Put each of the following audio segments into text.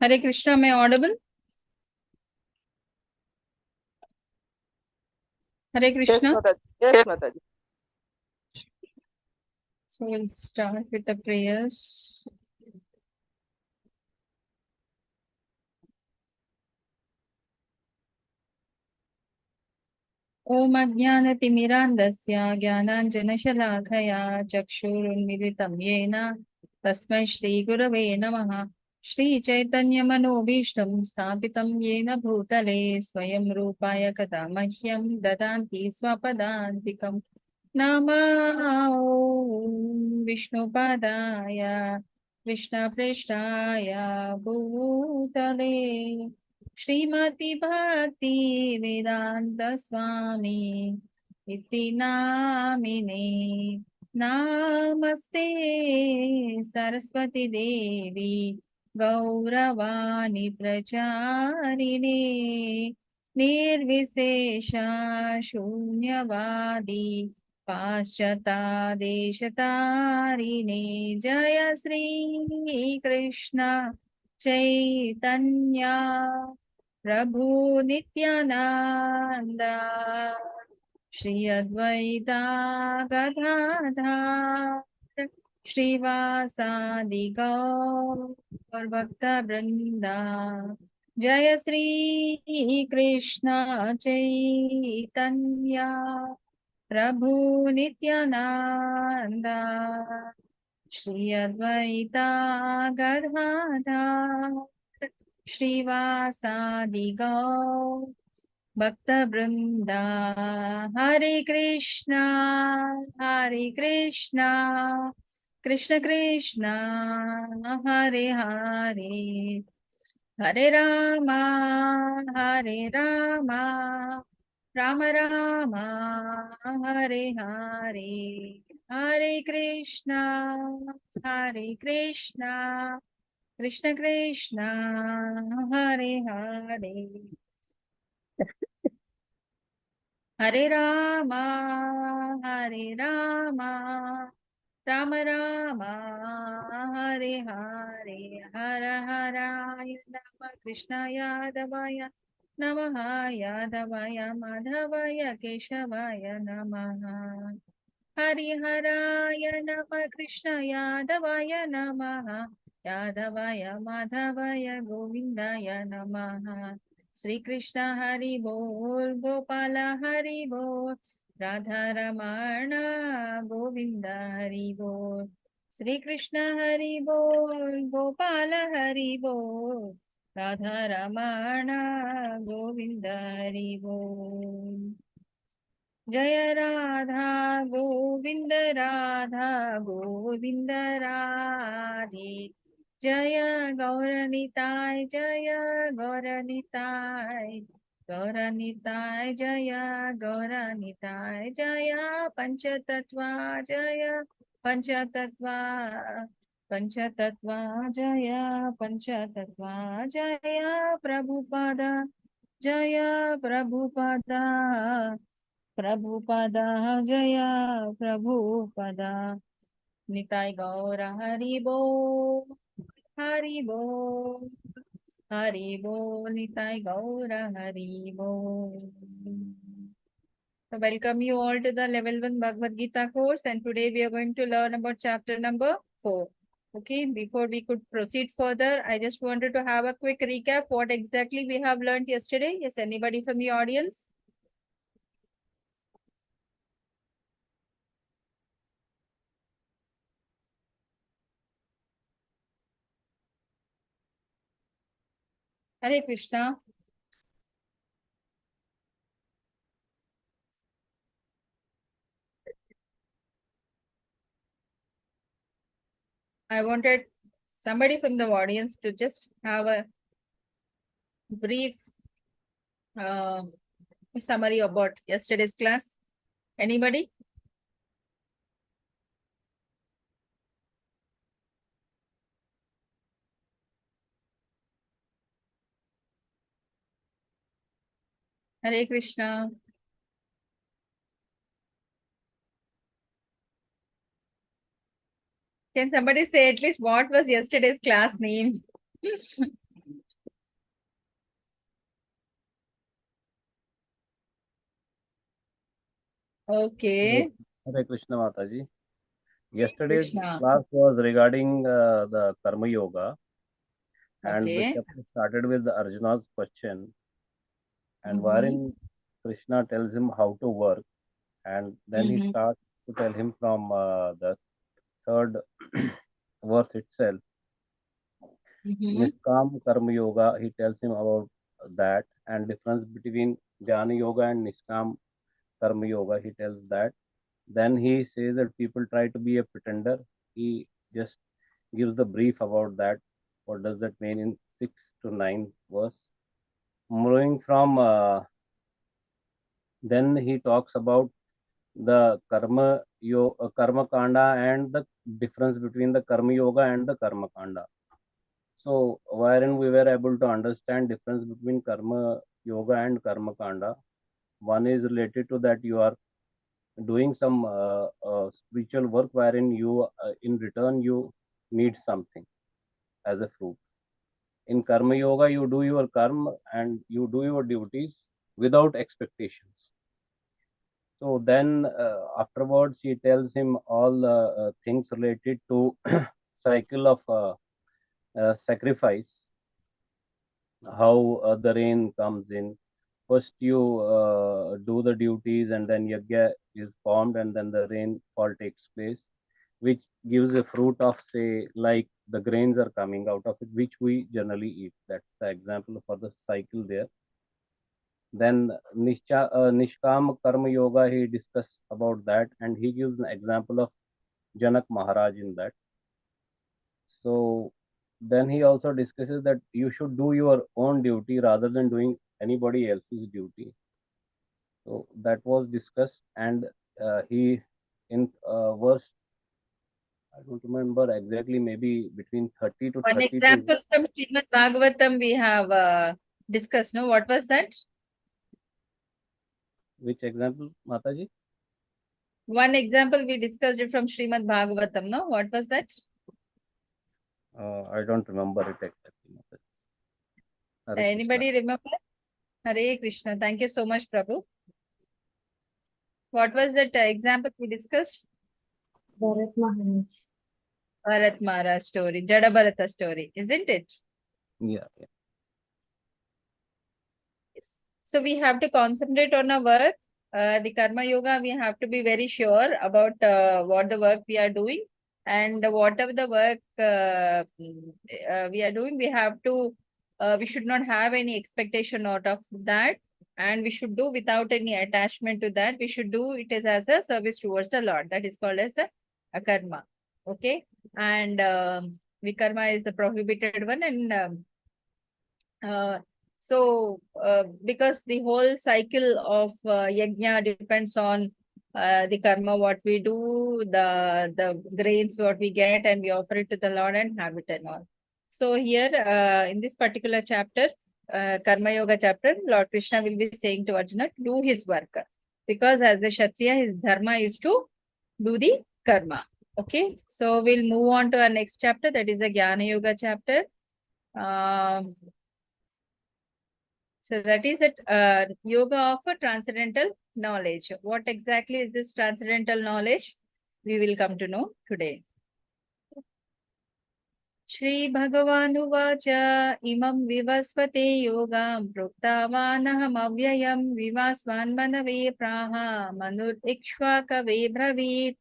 Hare Krishna, am I audible? Hare Yes, Krishna. Mataji. Yes, Mataji. So we'll start with the prayers. Om Ajnanatimirandasya Jnananjanashalakaya Chakshurunmilitam Yena Tasmai Shri Gurave Namaha. Shri Chaitanya Manobishtam Sthapitam Yena Bhutale Swayam Rupaya Kadamahyam Dadanti Swapadantikam Namo Vishnupadaya Vishnapreshtaya Bhutale Srimati Bhakti Vedanta Swami Iti Namine Namaste Saraswati Devi Gauravani Pracharine Nirvisesha Shunyavadi Paschata Deshatarine Jaya Sri Krishna Chaitanya Prabhu Nityananda Shri Advaita Gadadhar Srivasadi Gaur Bhakta Vrinda Jaya Sri Krishna Chaitanya Prabhu Nityananda Shri Advaita Gadadhar Srivasadi Gaur Bhakta Vrinda Hare Krishna Krishna Krishna Hare Hare Hare Rama Rama Rama Hare Hare Hare Krishna Krishna Krishna Hare Hare Hare Rama Rama Rama Hare Hare Hara Haraya Nama Krishna Yadavaya Namaha Yadavaya Madhavaya Keshavaya Namaha Hari Haraya Nama Krishna Yadavaya Namaha Yadavaya Madhavaya Govindaya Namaha Sri Krishna Hari Bol Gopala Hari Bol Radha Ramana Govinda Hari Bol Sri Krishna Hari Bol Gopala Hari Bol Radha Ramana Govinda Hari Bol Jaya Radha Govinda Radhe Jaya Gauranitai Jaya Gauranitai Jaya Panchatattva Panchatattva Jaya Prabhupada Prabhupada Jaya Prabhupada Nitai Gaura Haribo Haribo Nitai Gaura Haribo. So welcome you all to the level 1 Bhagavad Gita course, and today we are going to learn about chapter number 4. Okay, before we could proceed further, I just wanted to have a quick recap what exactly we have learned yesterday. Yes, anybody from the audience? Hare Krishna. I wanted somebody from the audience to just have a brief uh, summary about yesterday's class. Anybody? Hare Krishna. Can somebody say at least what was yesterday's class name? Okay. Hare Krishna Mataji. Yesterday's Krishna. class was regarding the Karma Yoga, and the Okay. chapter started with Arjuna's question, and Mm-hmm. wherein Krishna tells him how to work, and then he Mm-hmm. starts to tell him from the third verse itself. Mm-hmm. Niskam Karma Yoga, he tells him about that, and difference between Jnana Yoga and Niskam Karma Yoga, he tells that. Then he says that people try to be a pretender. He just gives the brief about that. What does that mean in 6 to 9 verse? Moving from then he talks about the karma kanda and the difference between the karma yoga and the karma kanda. So wherein we were able to understand difference between karma yoga and karma kanda. One is related to that you are doing some spiritual work wherein you in return you need something as a fruit. In karma yoga you do your karma and you do your duties without expectations. So then afterwards he tells him all things related to cycle of sacrifice, how the rain comes in. First you do the duties and then yajna is formed and then the rainfall takes place, which gives a fruit of say like the grains are coming out of it, which we generally eat. That's the example for the cycle there. Then Nishkam Karma Yoga, he discussed about that and he gives an example of Janak Maharaj in that. So then he also discusses that you should do your own duty rather than doing anybody else's duty. So that was discussed, and he in verse I don't remember exactly, maybe between 30 to One 32. example from Srimad Bhagavatam we have discussed. No, what was that? Which example, Mataji? One example we discussed it from Srimad Bhagavatam. No, what was that? I don't remember it exactly. Mataji. Hare Krishna. Anybody remember? Hare Krishna. Thank you so much, Prabhu. What was that example we discussed? Bharat Maharaj. Bharat Maharaj story, Jada Bharata story, isn't it? Yeah, yeah. Yes. So we have to concentrate on our work. The Karma Yoga, we have to be very sure about what the work we are doing, and whatever the work we are doing, we should not have any expectation out of that, and we should do without any attachment to that. We should do it as a service towards the Lord. That is called as a karma. Okay, and vikarma is the prohibited one, and because the whole cycle of yajna depends on the karma, what we do, the grains what we get, and we offer it to the Lord and have it and all. So here, in this particular chapter, Karma Yoga chapter, Lord Krishna will be saying to Arjuna to do his work. Because as a Kshatriya, his dharma is to do the karma. Okay, so we'll move on to our next chapter, that is a Jnana Yoga chapter. So that is it, yoga of a transcendental knowledge. What exactly is this transcendental knowledge? We will come to know today. Shri Bhagavanuvacha imam vivasvate yogam proktavanaham avyayam vivasvan manave praha manur ikshvakave bravit.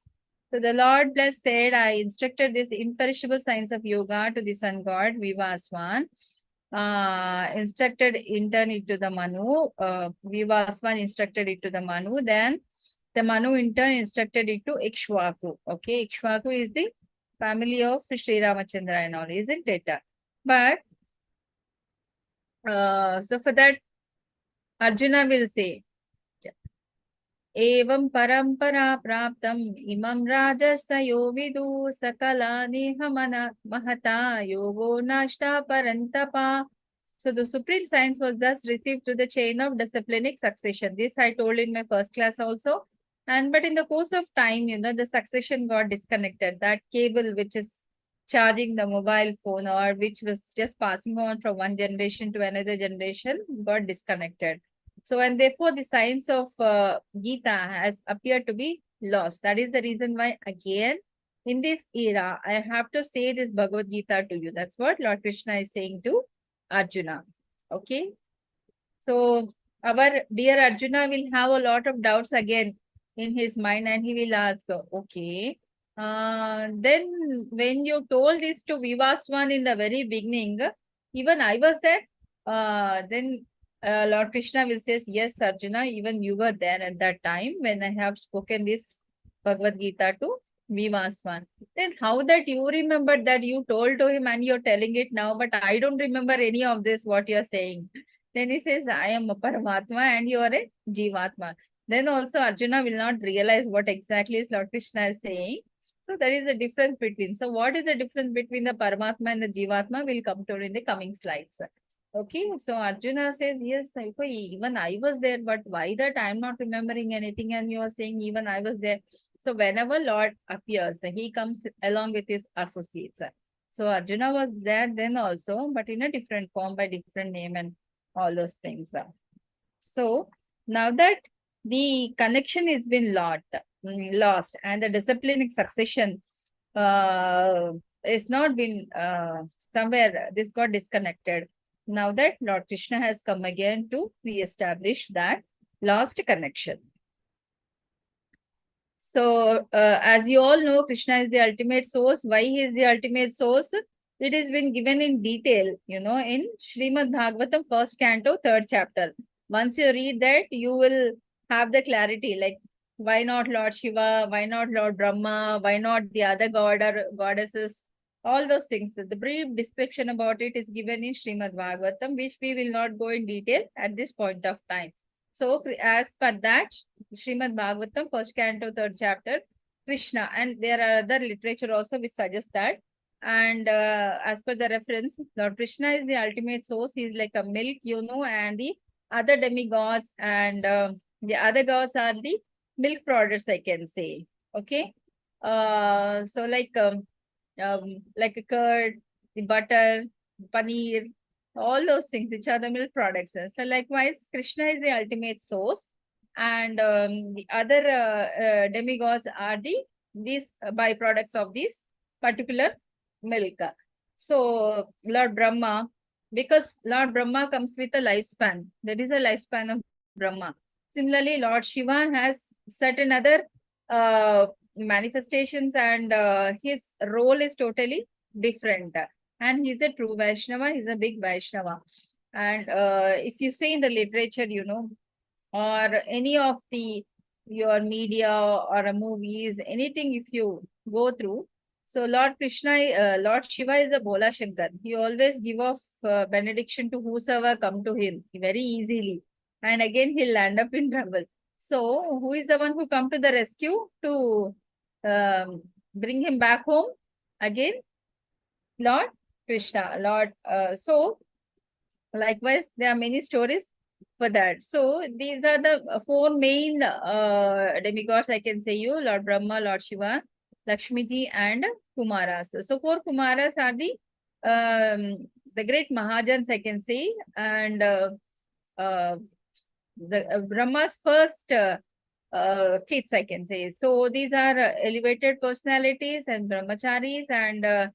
So the Lord blessed said, I instructed this imperishable science of yoga to the sun god Vivasvan. Instructed in turn it to the Manu. Vivasvan instructed it to the Manu. Then the Manu in turn instructed it to Ikshvaku. Okay, Ikshvaku is the family of Sri Ramachandra and all, isn't it? But so for that, Arjuna will say, एवं परंपरा प्राप्तम इमं राजसयो विदु सकलानि हमन महता योगो नष्टा परंतपा. So the supreme science was thus received to the chain of disciplinic succession. This I told in my first class also. And but in the course of time, the succession got disconnected. That cable which is charging the mobile phone or which was just passing on from one generation to another generation got disconnected. So, and therefore the science of Gita has appeared to be lost. That is the reason why again in this era, I have to say this Bhagavad Gita to you. That's what Lord Krishna is saying to Arjuna. Okay. So our dear Arjuna will have a lot of doubts again in his mind, and he will ask, okay, then when you told this to Vivaswan in the very beginning, even I was there. Then Lord Krishna will say, yes, Arjuna, even you were there at that time when I have spoken this Bhagavad Gita to Vivaswan. Then how that you remembered that you told to him and you're telling it now, but I don't remember any of this, what you're saying. Then he says, I am a Paramatma and you are a Jivatma. Then also Arjuna will not realize what exactly is Lord Krishna is saying. So there is a difference between. So what is the difference between the Paramatma and the Jivatma? We'll come to in the coming slides. Okay, so Arjuna says, yes, even I was there, but why that I'm not remembering anything and you are saying even I was there. So whenever Lord appears, he comes along with his associates. So Arjuna was there then also, but in a different form by different name and all those things. So now that the connection has been lost and the disciplinic succession is not been somewhere this got disconnected. Now that Lord Krishna has come again to re-establish that lost connection. So, as you all know, Krishna is the ultimate source. Why he is the ultimate source? It has been given in detail, in Srimad Bhagavatam, first canto, third chapter. Once you read that, you will have the clarity, like why not Lord Shiva, why not Lord Brahma, why not the other god or goddesses, all those things. The brief description about it is given in Srimad Bhagavatam, which we will not go in detail at this point of time. So, as per that, Srimad Bhagavatam, first canto, third chapter, Krishna, and there are other literature also which suggests that. And as per the reference, Lord Krishna is the ultimate source. He is like a milk, and the other demigods and the other gods are the milk products, I can say. Okay. So like a curd, the butter, paneer, all those things which are the milk products. So likewise, Krishna is the ultimate source, and the other demigods are these byproducts of this particular milk. So Lord Brahma, because Lord Brahma comes with a lifespan, there is a lifespan of Brahma. Similarly, Lord Shiva has certain other manifestations, and his role is totally different. And he's a true Vaishnava, he's a big Vaishnava. And if you say in the literature, or any of your media or movies, anything if you go through, so Lord Krishna, Lord Shiva is a Bola Shankar. He always give off benediction to whosoever come to him very easily. And again, he'll land up in trouble. So who is the one who come to the rescue to bring him back home? Again, Lord Krishna. So likewise, there are many stories for that. So these are the four main demigods, I can say you, Lord Brahma, Lord Shiva, Lakshmiji, and Kumaras. So four Kumaras are the great Mahajans, I can say, and the Brahma's first kids, I can say. So these are elevated personalities and brahmacharis, and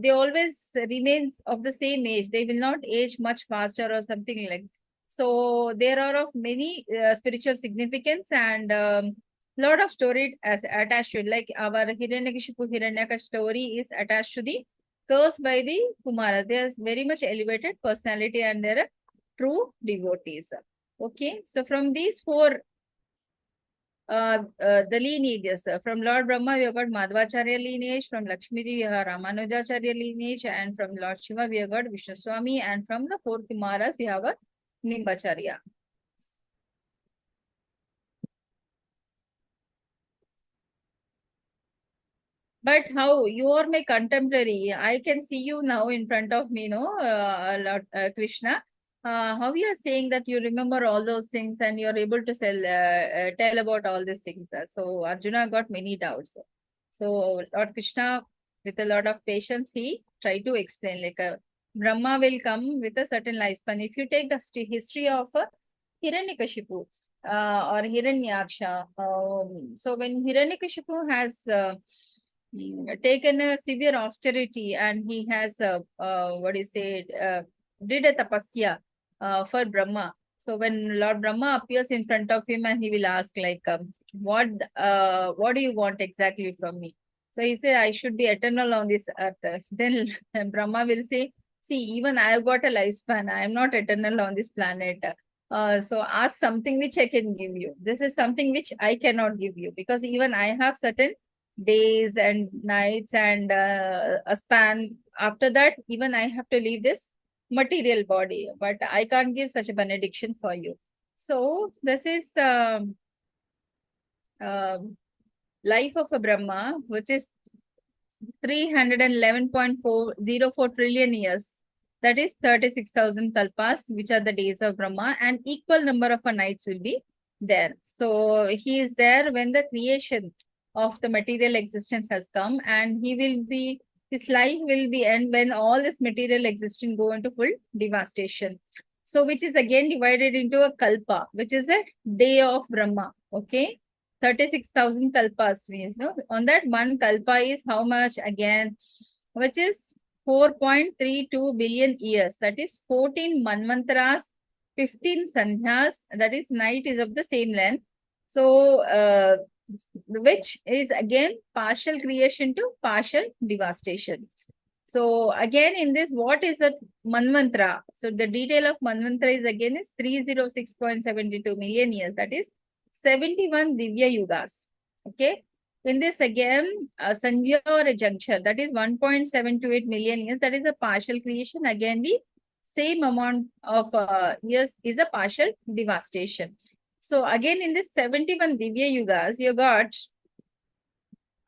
they always remains of the same age. They will not age much faster or something like. So there are of many spiritual significance, and lot of story as attached to it. Like our Hiranyakashipu Hiranyaka story is attached to the curse by the Kumaras. They are very much elevated personality and they are true devotees. Okay, so from these four the lineages. From Lord Brahma, we have got Madhvacharya lineage. From Lakshmiji, we have Ramanujacharya lineage. And from Lord Shiva, we have got Vishnu Swami. And from the four Kumaras, we have a Nimbacharya. But how you are my contemporary, I can see you now in front of me, Lord Krishna. How you are saying that you remember all those things and you're able to tell about all these things. So Arjuna got many doubts. So Lord Krishna, with a lot of patience, he tried to explain, like Brahma will come with a certain lifespan. If you take the history of Hiranyakashipu or Hiranyaksha. So when Hiranyakashipu has taken a severe austerity and he has did a tapasya for Brahma. So when Lord Brahma appears in front of him and he will ask like, what do you want exactly from me? So he said, I should be eternal on this earth. Then Brahma will say, see, even I have got a lifespan. I am not eternal on this planet. So ask something which I can give you. This is something which I cannot give you because even I have certain days and nights and a span. After that, even I have to leave this material body, but I can't give such a benediction for you. So this is life of a Brahma, which is 311.404 trillion years. That is 36,000 kalpas, which are the days of Brahma, and equal number of nights will be there. So he is there when the creation of the material existence has come, and his life will be end when all this material existence go into full devastation. So which is again divided into a kalpa, which is a day of Brahma. Okay. 36,000 kalpas means, no? On that one kalpa is how much again, which is 4.32 billion years. That is 14 manvantras, 15 sandhyas. That is night is of the same length. So, which is again partial creation to partial devastation. So again in this, what is a manvantra? So the detail of manvantra is again is 306.72 million years. That is 71 Divya Yugas. Okay. In this again, Sanjya or a juncture, that is 1.728 million years. That is a partial creation. Again, the same amount of years is a partial devastation. So again, in this 71 Divya Yugas, you got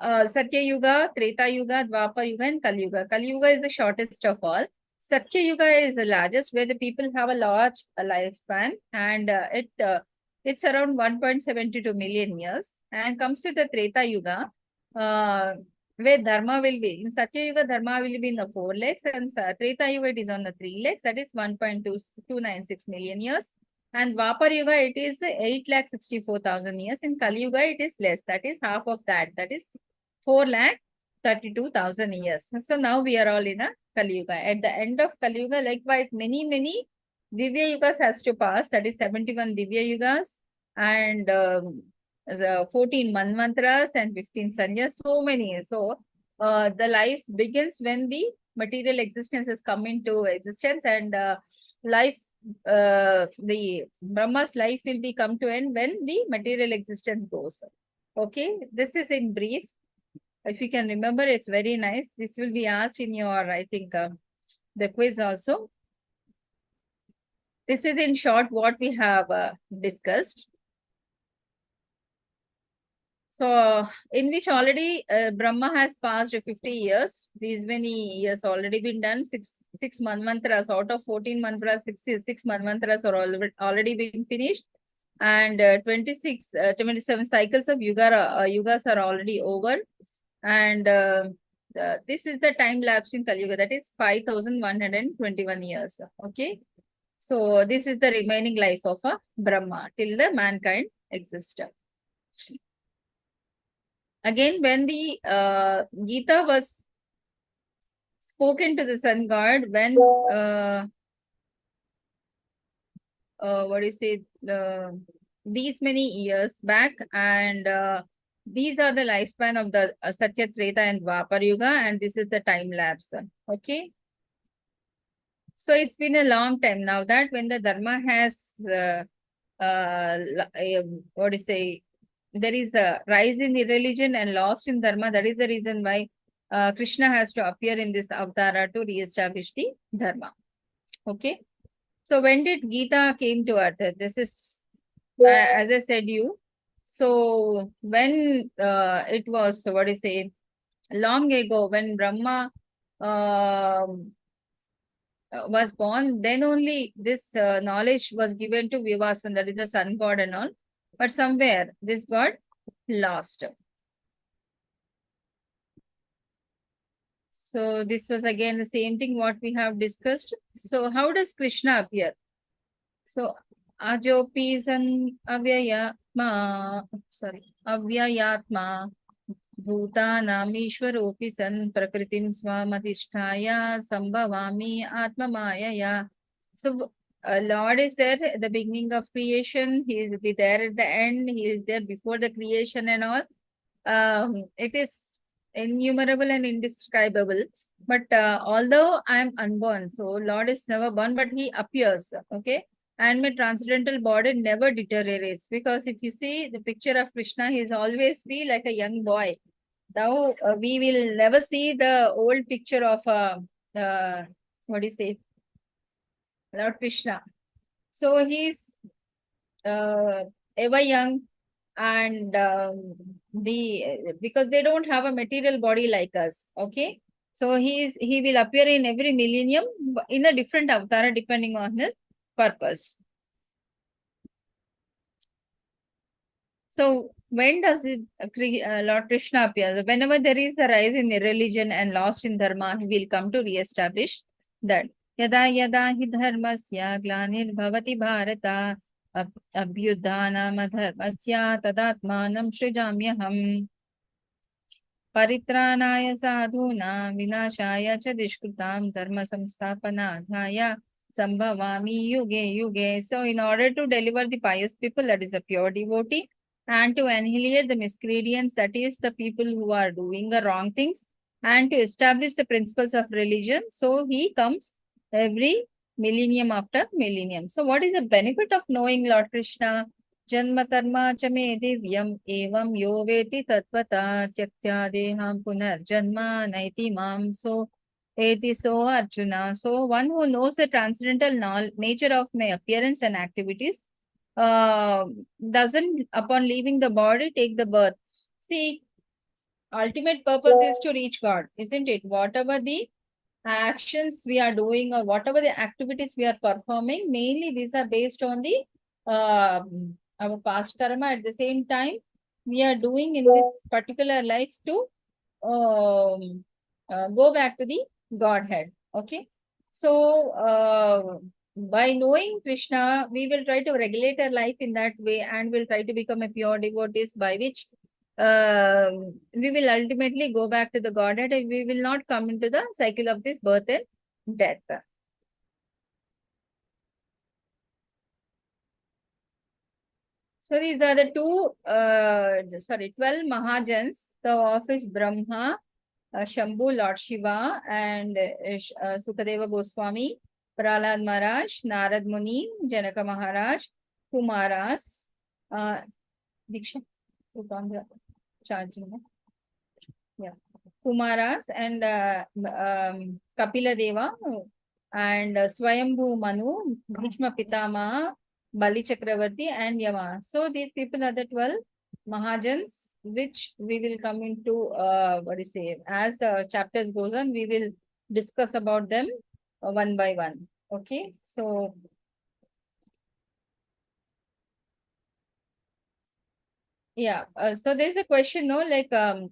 Satya Yuga, Treta Yuga, Dwapar Yuga, and Kali Yuga. Kali Yuga is the shortest of all. Satya Yuga is the largest, where the people have a large lifespan, and it's around 1.72 million years. And comes to the Treta Yuga, where Dharma will be. In Satya Yuga, Dharma will be in the 4 legs, and Treta Yuga it is on the 3 legs. That is 1.296 million years. And Dwapar Yuga, it is 8,64,000 years. In Kali Yuga, it is less. That is half of that. That is 4,32,000 years. So now we are all in a Kali Yuga. At the end of Kali Yuga, likewise, many Divya Yugas has to pass. That is 71 Divya Yugas and 14 Manvantras and 15 Sanyas. So many. So the life begins when the material existence has come into existence, and the Brahma's life will be come to end when the material existence goes. Okay, this is in brief. If you can remember, it's very nice. This will be asked in your, I think, the quiz also. This is in short what we have discussed. So, in which already Brahma has passed 50 years. These many years already been done. Six manvantras out of 14 mantras, six manvantras are already been finished. And 27 cycles of yugas are already over. And this is the time lapse in Kali Yuga, that is 5,121 years. Okay. So this is the remaining life of a Brahma till the mankind exists. Again, when the Gita was spoken to the sun god, when these many years back, and these are the lifespan of the Satya, Treta, and Dwapar Yuga, and this is the time lapse. Okay. So it's been a long time now that when the Dharma has, there is a rise in the religion and lost in Dharma. That is the reason why Krishna has to appear in this avatara to re-establish the Dharma. Okay. So when did Gita came to earth? This is, as I said you. So when it was, long ago, when Brahma was born, then only this knowledge was given to Vivasvan, that is the sun god and all. But somewhere this got lost. So this was again the same thing what we have discussed. So how does Krishna appear? So Ajopi san avyayatma, sorry, avyayatma. Bhutanamishwaropi san prakritim swamadhisthaya sambhavami atmamayaya. So, Lord is there at the beginning of creation. He will be there at the end. He is there before the creation and all. It is innumerable and indescribable. But although I am unborn, so Lord is never born, but He appears. Okay. And my transcendental body never deteriorates, because if you see the picture of Krishna, he is always be like a young boy. Now we will never see the old picture of what do you say, Lord Krishna. So he's ever young, and because they don't have a material body like us. Okay, so he will appear in every millennium in a different avatar depending on his purpose. So when does Lord Krishna appear? Whenever there is a rise in religion and lost in dharma, he will come to re-establish that. Yada yada hi dharmasya glanir bhavati bharata abhyudhanam dharmasya tadatmanam srijamyaham परित्राणाय साधूनां विनाशाय च दुष्कृतां धर्म संस्थापनार्थाय sambhavami yuge yuge. So in order to deliver the pious people, that is a pure devotee, and to annihilate the miscreants, that is the people who are doing the wrong things, and to establish the principles of religion, so he comes every millennium after millennium. So what is the benefit of knowing Lord Krishna? जन्म कर्म च मे दिव्यम एवं यो वेति तत्वता त्यक्त्या देहं पुनर्जन्म नैति माम so eti so Arjuna. So one who knows the transcendental nature of my appearance and activities doesn't upon leaving the body take the birth. See, ultimate purpose is to reach God, isn't it? Whatever the actions we are doing or whatever the activities we are performing, mainly these are based on the our past karma. At the same time, we are doing in this particular life to go back to the Godhead. Okay. So by knowing Krishna, we will try to regulate our life in that way, and will try to become a pure devotees, by which we will ultimately go back to the Godhead, and we will not come into the cycle of this birth and death. So these are the 12 Mahajans, the office Brahma, Shambhu, Lord Shiva, and Sukadeva Goswami, Prahlad Maharaj, Narad Muni, Janaka Maharaj, Kumaras, Diksha, put on the charging. Yeah, Kumaras and Kapila Deva and Swayambhu Manu, Bhishma Pitama, Bali Chakravarti, and Yama. So these people are the 12 Mahajans, which we will come into, what do you say, as chapters goes on, we will discuss about them one by one. Okay, so yeah, so there's a question, no, like Lord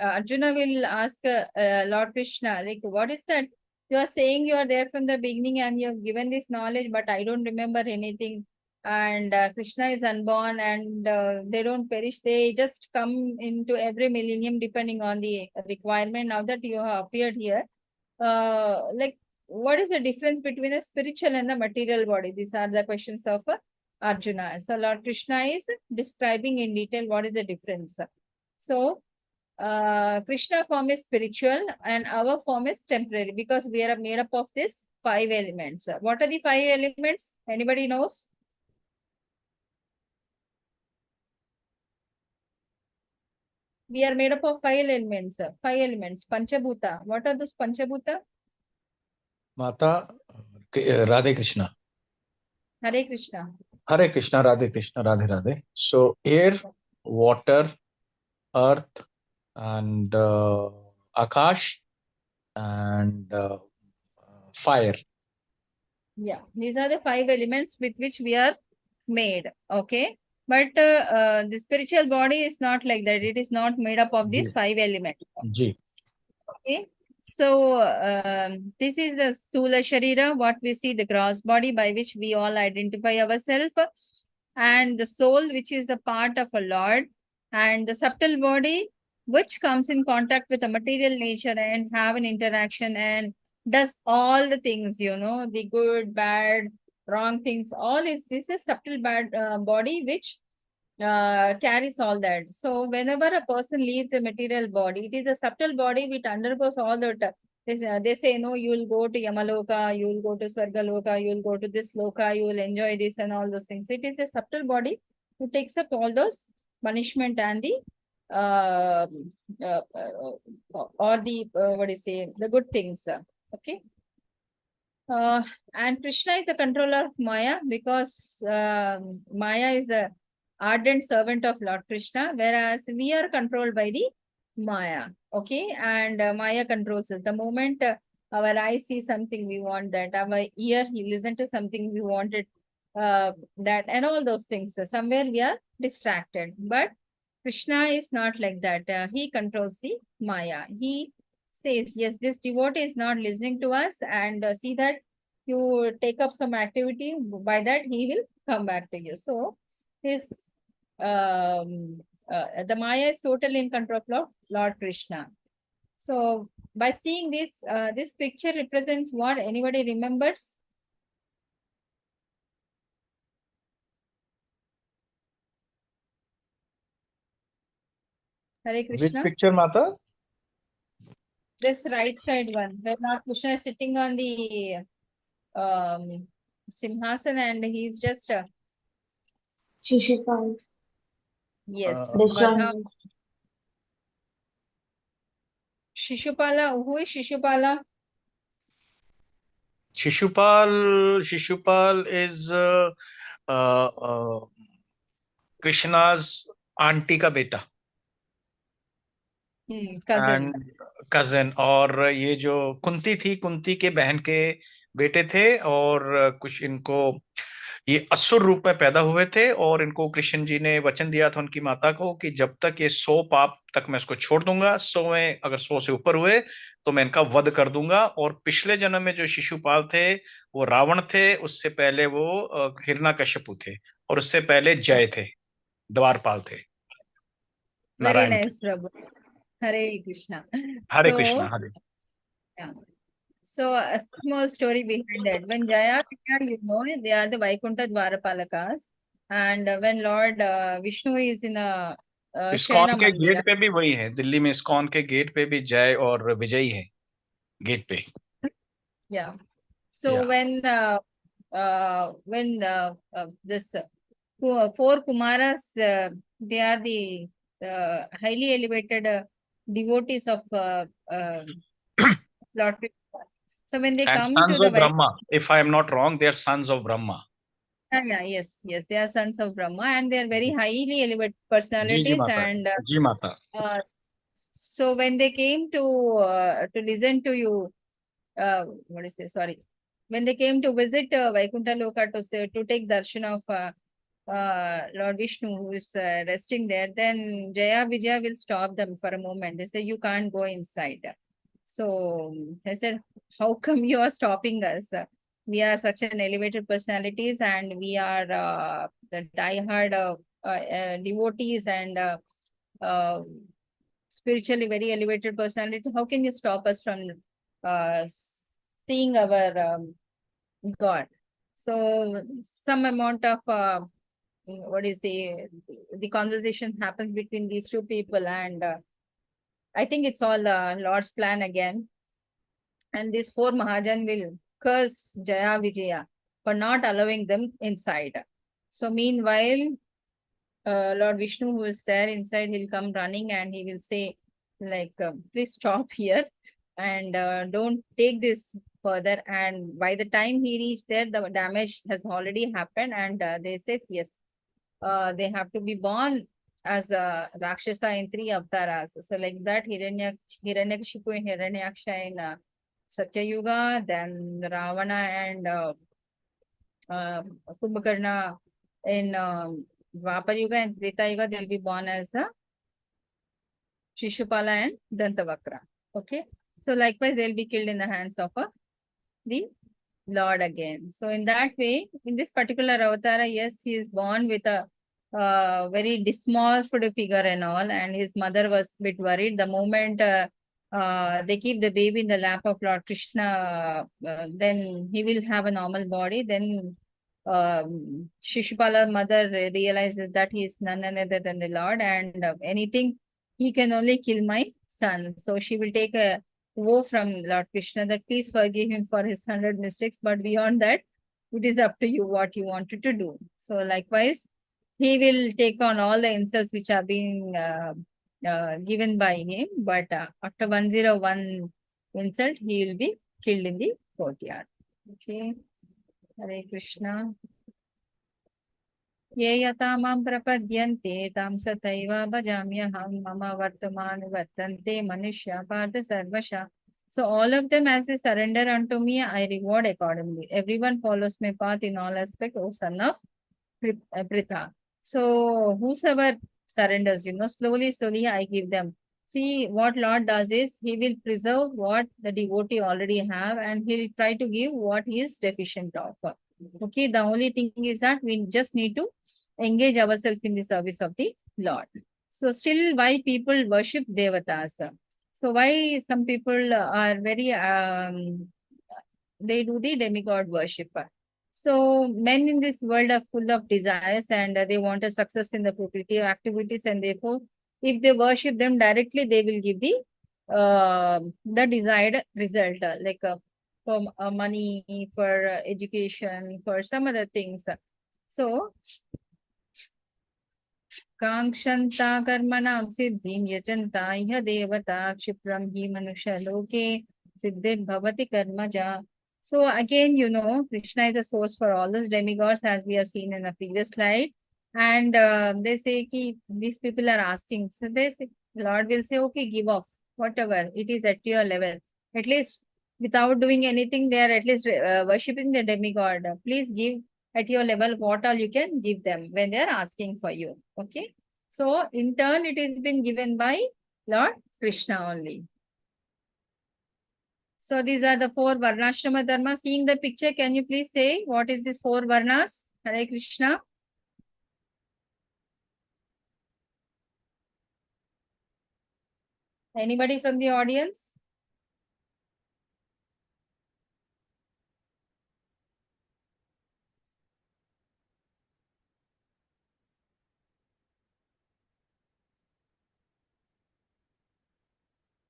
Arjuna will ask Lord Krishna, like, what is that? You are saying you are there from the beginning and you have given this knowledge, but I don't remember anything. And Krishna is unborn, and they don't perish. They just come into every millennium depending on the requirement. Now that you have appeared here, like, what is the difference between the spiritual and the material body? These are the questions of Arjuna. So Lord Krishna is describing in detail what is the difference. So Krishna form is spiritual and our form is temporary, because we are made up of these 5 elements. What are the 5 elements? Anybody knows? We are made up of 5 elements. 5 elements. Panchabhuta. What are those Panchabhuta? Mata, Radhe Krishna. Hare Krishna. Hare Krishna, Radhe Krishna, Radhe Radhe. So air, water, earth, and Akash, and fire. Yeah, these are the 5 elements with which we are made. Okay. But the spiritual body is not like that. It is not made up of these 5 elements. Ji. Okay. So this is the Stula Sharira, what we see, the gross body by which we all identify ourselves, and the soul, which is the part of a Lord, and the subtle body, which comes in contact with the material nature and have an interaction and does all the things, the good, bad, wrong things. All this is subtle bad body which carries all that. So whenever a person leaves the material body, it is a subtle body which undergoes all that. They say, no, you will go to Yamaloka, you will go to Swargaloka, you will go to this Loka, you will enjoy this and all those things. It is a subtle body who takes up all those punishment and the or the what do you say, the good things. Okay. And Krishna is the controller of Maya, because Maya is a ardent servant of Lord Krishna, whereas we are controlled by the Maya. Okay, and Maya controls us. The moment our eyes see something, we want that. Our ear, he listen to something, we want it. That and all those things. Somewhere we are distracted, but Krishna is not like that. He controls the Maya. He says, yes, this devotee is not listening to us, and see that you take up some activity, by that he will come back to you. So his the Maya is totally in control of Lord Krishna. So by seeing this, this picture represents what? Anybody remembers? Hare Which Krishna. picture, Mata? This right side one, where Lord Krishna is sitting on the Simhasan, and he's just Shishupal. yes, Dishant. Shishupala. Who is Shishupala? Shishupal is Krishna's auntie का बेटा Cousin. And cousin. और ये जो कुंती थी, कुंती के बहन के बेटे थे, और कुछ इनको ये असुर रूप में पैदा हुए थे, और इनको कृष्ण जी ने वचन दिया था उनकी माता को कि जब तक ये 100 पाप तक मैं इसको छोड़ दूंगा, 100 में अगर 100 से ऊपर हुए तो मैं इनका वध कर दूंगा. और पिछले जन्म में जो शिशुपाल थे वो रावण थे, उससे पहले वो हिरण्यकश्यपु थे, और उससे पहले जय थे, द्वारपाल थे, Very नारायण थे. nice, Prabhu. Hare Krishna. Hare So, Krishna. Hare. yeah. So a small story behind it. When Jaya, they are the Vaikuntha Dwarapalakas. And when Lord Vishnu is in a ISKCON Shayana के gate Mandira. पे भी वही है, दिल्ली में ISKCON के gate पे भी जय और विजयी है गेट पे. Yeah. So Yeah. when this four Kumaras, they are the highly elevated devotees of Lord Krishna. So when they And come to sons the of Brahma, if I am not wrong, they are sons of Brahma. yes, they are sons of Brahma, and they are very highly elevated ji personalities. माता. And जी माता. so when they came to listen to you, what is it? Sorry, when they came to visit Vaikuntha Loka to take darshan of Lord Vishnu, who is resting there, then Jaya Vijaya will stop them for a moment. They say, you can't go inside. So I said, how come you are stopping us? We are such an elevated personalities, and we are the diehard devotees, and spiritually very elevated personality. How can you stop us from seeing our God? So some amount of what do you say, the conversation happens between these two people, and I think it's all Lord's plan again. And these four Mahajan will curse Jaya Vijaya for not allowing them inside. So meanwhile, Lord Vishnu, who is there inside, he'll come running and he will say, like, please stop here and don't take this further. And by the time he reached there, the damage has already happened, and they say, yes, they have to be born as a Rakshasa in 3 avatars. So like that, Hiranyakashipu and Hiranyaksha in Satyayuga, then Ravana and Kumbhakarna in Dwapar Yuga and Treta Yuga, they'll be born as Shishupala and Dantavakra. Okay. So likewise, they'll be killed in the hands of the Lord again. So in that way, in this particular avatara, yes, he is born with a very dysmorphed figure and all, and his mother was a bit worried. The moment they keep the baby in the lap of Lord Krishna, then he will have a normal body. Then Shishupala mother realizes that he is none other than the Lord, and anything he can only kill my son. So she will take a woe from Lord Krishna that please forgive him for his 100 mistakes, but beyond that, it is up to you what you wanted to do. So likewise, he will take on all the insults which are being given by him, but after 101 insult, he will be killed in the courtyard. Okay. Hare Krishna. ये यथा मां प्रपद्यन्ते तां सतैव भजाम्यहं मम वर्तमाने वर्तन्ते मनुष्या पार्थ सर्वशः. So all of them, as they surrender unto me, I reward accordingly. Everyone follows my path in all aspects, O son of Pritha. So whosoever surrenders, slowly I give them. See, what Lord does is, he will preserve what the devotee already have, and he will try to give what he is deficient of. Okay, the only thing is that we just need to engage ourselves in the service of the Lord. So still, why people worship Devatas? So why some people are very, they do the demigod worship. So men in this world are full of desires, and they want a success in the procreative activities, and therefore, if they worship them directly, they will give the desired result, like for money, for education, for some other things. So कांक्षन्ता कर्मणां सिद्धिं यजन्ता इह देवता क्षिप्रं हि मनुष्यलोके सिद्धिर्भवति कर्मजा. So again, Krishna is the source for all those demigods, as we have seen in the previous slide. And they say ki these people are asking. So they say, Lord will say, okay, give off whatever it is at your level. At least without doing anything, they are at least worshipping the demigod. Please give at your level what all you can give them when they are asking for you. Okay. So in turn, it is been given by Lord Krishna only. So these are the 4 Varnashrama Dharma. Seeing the picture, can you please say what is this 4 Varnas? Hare Krishna. Anybody from the audience?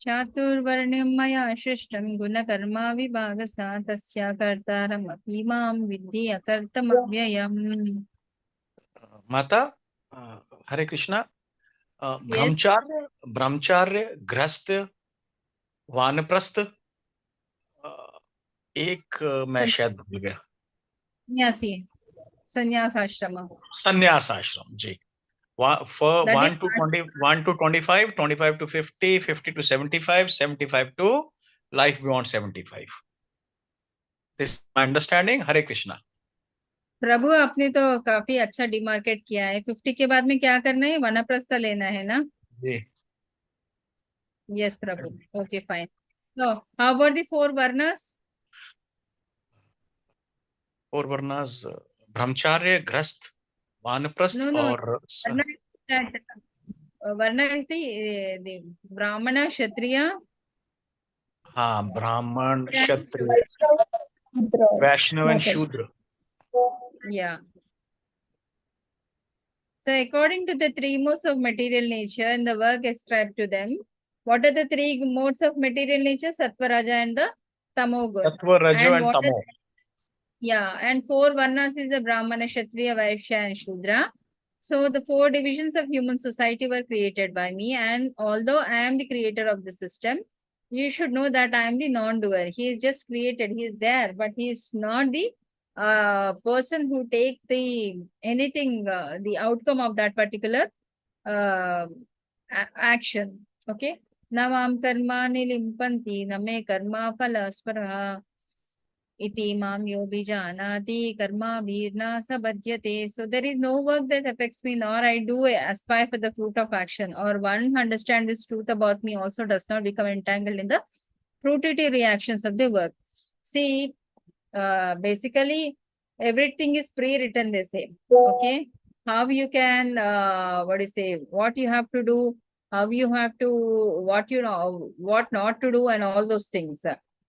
चातुर्वर्ण्यं मया सृष्टं गुणकर्मा विभागसा तस्या कर्तारमपि मां विद्धि अकर्तमव्ययम्. माता हरे Krishna. Yes. ब्रह्मचार्य ग्रस्त वानप्रस्थ एक मैं शायद भूल गया. संन्यास आश्रम. संन्यास आश्रम जी. For 1 to 20, 1 to 25, 25 to 50, 50 to 75, 75 to life beyond 75. This is my understanding. Hare Krishna. प्रभु आपने तो काफी अच्छा डिमार्केट किया है. 50 के बाद में क्या करना है? वनप्रस्थ लेना है ना? जी. Yes, Prabhu. Okay, fine. So, how about the 4 Varnas? 4 Varnas, brahmacharya, grasth, vanaprasth, No. or Varna is that. Varna is the Brahmana, Kshatriya. हाँ, Brahman, Kshatriya, Vaishnava and Shudra. Yeah. So according to the 3 modes of material nature and the work ascribed to them, what are the 3 modes of material nature? Sattva, Raja and the Tamogun. Sattva, Raja and what Tamo. And 4 Varnas is the Brahmana, Kshatriya, Vaishya and Shudra. So the 4 divisions of human society were created by me, and although I am the creator of the system, you should know that I am the non-doer. He is just created, he is there, but he is not the person who take the outcome of that particular action. Okay. Navam karma nilimpanti name karma phala spara iti mam yobi janati karma virna sabhadyate. So there is no work that affects me, nor I do aspire for the fruit of action. Or one understand this truth about me also does not become entangled in the fruitive reactions of the work. See, basically, everything is pre-written, they say. Okay. How you can, what you have to do, how you have to, what you know, what not to do, and all those things.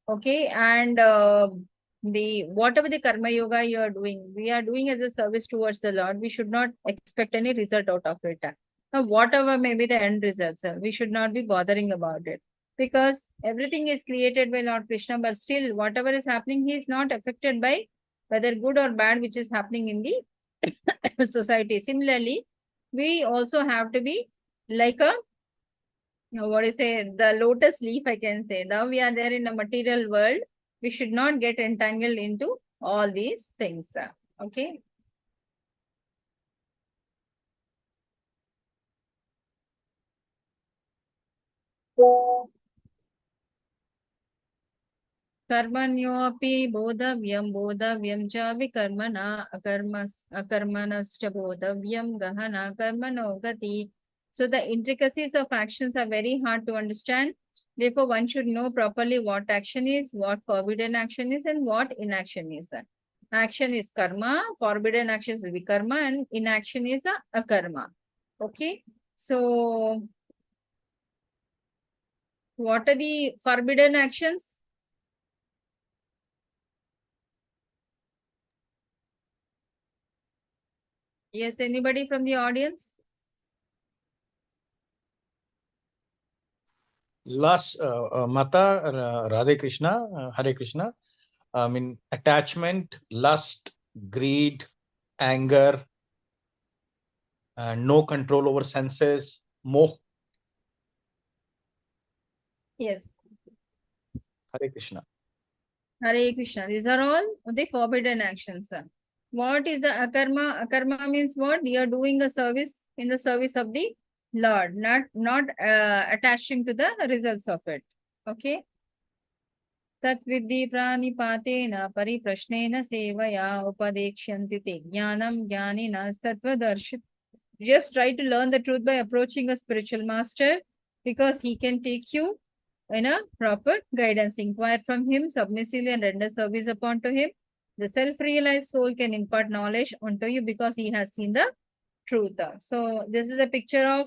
Okay. And whatever the karma yoga you are doing, we are doing as a service towards the Lord. We should not expect any result out of it. Whatever may be the end results, we should not be bothering about it, because everything is created by Lord Krishna, but still whatever is happening, he is not affected by whether good or bad, which is happening in the society. Similarly, we also have to be like a, the lotus leaf, I can say. Now we are there in a material world. We should not get entangled into all these things. Okay. कर्मण्योऽपि बोधव्यं च विकर्मणा अकर्मणश्च बोधव्यं गहना कर्मणो गति. So the intricacies of actions are very hard to understand. Therefore, one should know properly what action is, what forbidden action is, and what inaction is. Action is karma, forbidden action is vikarma, and inaction is akarma. Okay. So, what are the forbidden actions? Yes, anybody from the audience? Last, Mata, Radhe Krishna, Hare Krishna. I mean, attachment, lust, greed, anger, no control over senses, moh. Yes. Hare Krishna. Hare Krishna. These are all the forbidden actions. What is the akarma? Akarma means what? You are doing a service in the service of the Lord, not attaching to the results of it. Okay. Tat vidhi pranipatena pariprashnena sevaya upadekshyanti te jnanam jnaninas tattvadarshit. Just try to learn the truth by approaching a spiritual master, because he can take you in a proper guidance. Inquire from him submissively and render service upon to him. The self-realized soul can impart knowledge unto you, because he has seen the truth. So this is a picture of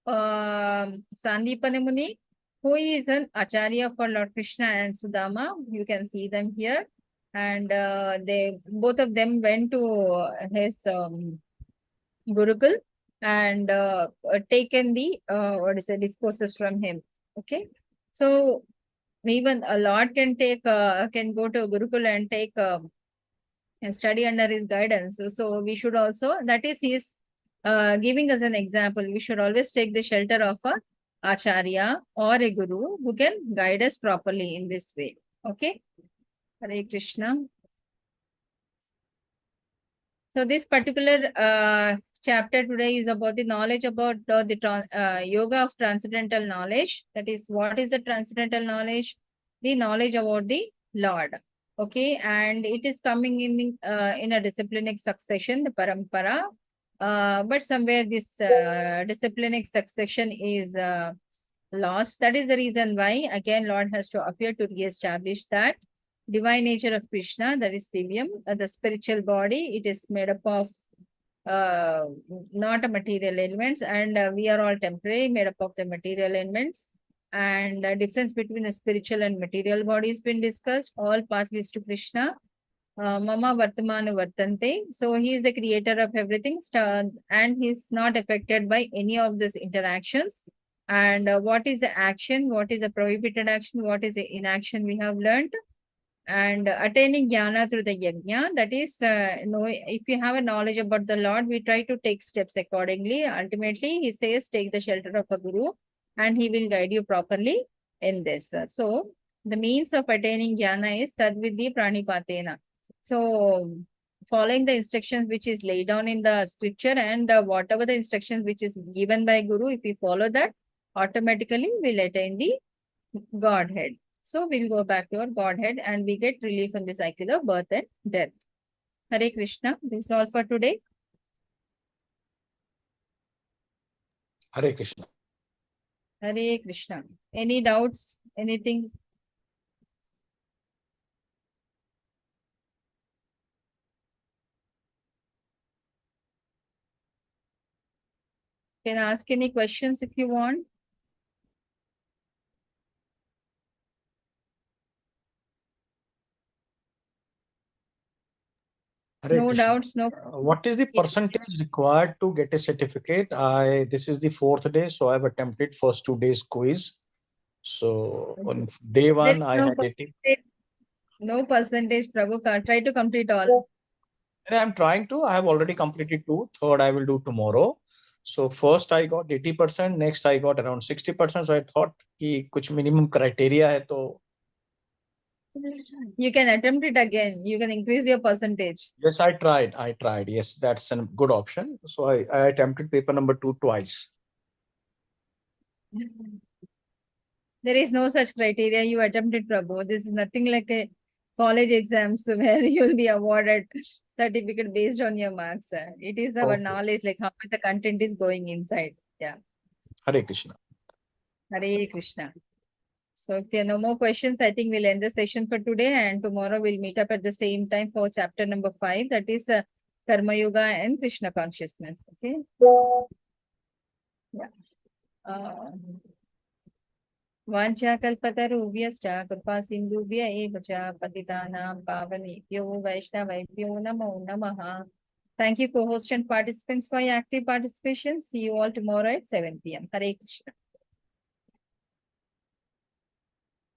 Sandipani Muni, who is an Acharya for Lord Krishna and Sudama. You can see them here. And they both of them went to his Gurukul and taken the discourses from him. Okay. So even a Lord can take can go to Gurukul and take and study under his guidance. So we should also, that is, he is giving us an example. We should always take the shelter of a Acharya or a Guru who can guide us properly in this way. Okay. Hare Krishna. So this particular chapter today is about the knowledge about the yoga of transcendental knowledge. That is, what is the transcendental knowledge? The knowledge about the Lord. Okay, and it is coming in a disciplinic succession, the parampara. But somewhere this disciplinic succession is lost. That is the reason why again Lord has to appear to re-establish that divine nature of Krishna, that is Divyam, the spiritual body. It is made up of not a material elements, and we are all temporary, made up of the material elements. And difference between the spiritual and material body has been discussed. All path leads to Krishna. Mama Vartamanu Vartante. So he is the creator of everything, and he is not affected by any of these interactions. And what is the action? What is the prohibited action? What is the inaction we have learned? And attaining jnana through the yajna, that is, if you have a knowledge about the Lord, we try to take steps accordingly. Ultimately, he says, take the shelter of a guru, and he will guide you properly in this. So, the means of attaining jnana is tadvidhi pranipatena. So, following the instructions which is laid down in the scripture, and whatever the instructions which is given by guru, if we follow that, automatically we'll attain the Godhead. So we'll go back to our Godhead and we get relief from the cycle of birth and death. Hare Krishna. This is all for today. Hare Krishna. Hare Krishna. Any doubts? Anything? Can ask any questions if you want. Hare No Krishna. doubts, no. What is the percentage required to get a certificate? This is the 4th day, so I've attempted first 2 days quiz. So on day There one, is I no had 80. No percentage, Prabhu. Try to complete all. And I'm trying to. I have already completed 2. Third, I will do tomorrow. So first I got 80%. Next I got around 60%. So I thought कि कुछ minimum criteria है तो. You can attempt it again. You can increase your percentage. Yes, I tried. Yes, that's a good option. So I attempted paper number 2 twice. There is no such criteria. You attempted, Prabhu. This is nothing like a college exams where you'll be awarded certificate based on your marks. It is our Okay. knowledge, like how much the content is going inside. Yeah. Hare Krishna. Hare Krishna. So if there are no more questions, I think we'll end the session for today, and tomorrow we'll meet up at the same time for chapter number 5. That is Karma Yoga and Krishna consciousness. Okay. Yeah. वाञ्छाकल्पतरुभ्यश्च कृपा सिन्धुभ्य एव च पतितानां पावनेभ्यो वैष्णवेभ्यो नमो नमः. Thank you, co-host and participants, for your active participation. See you all tomorrow at 7 p.m. Hare Krishna.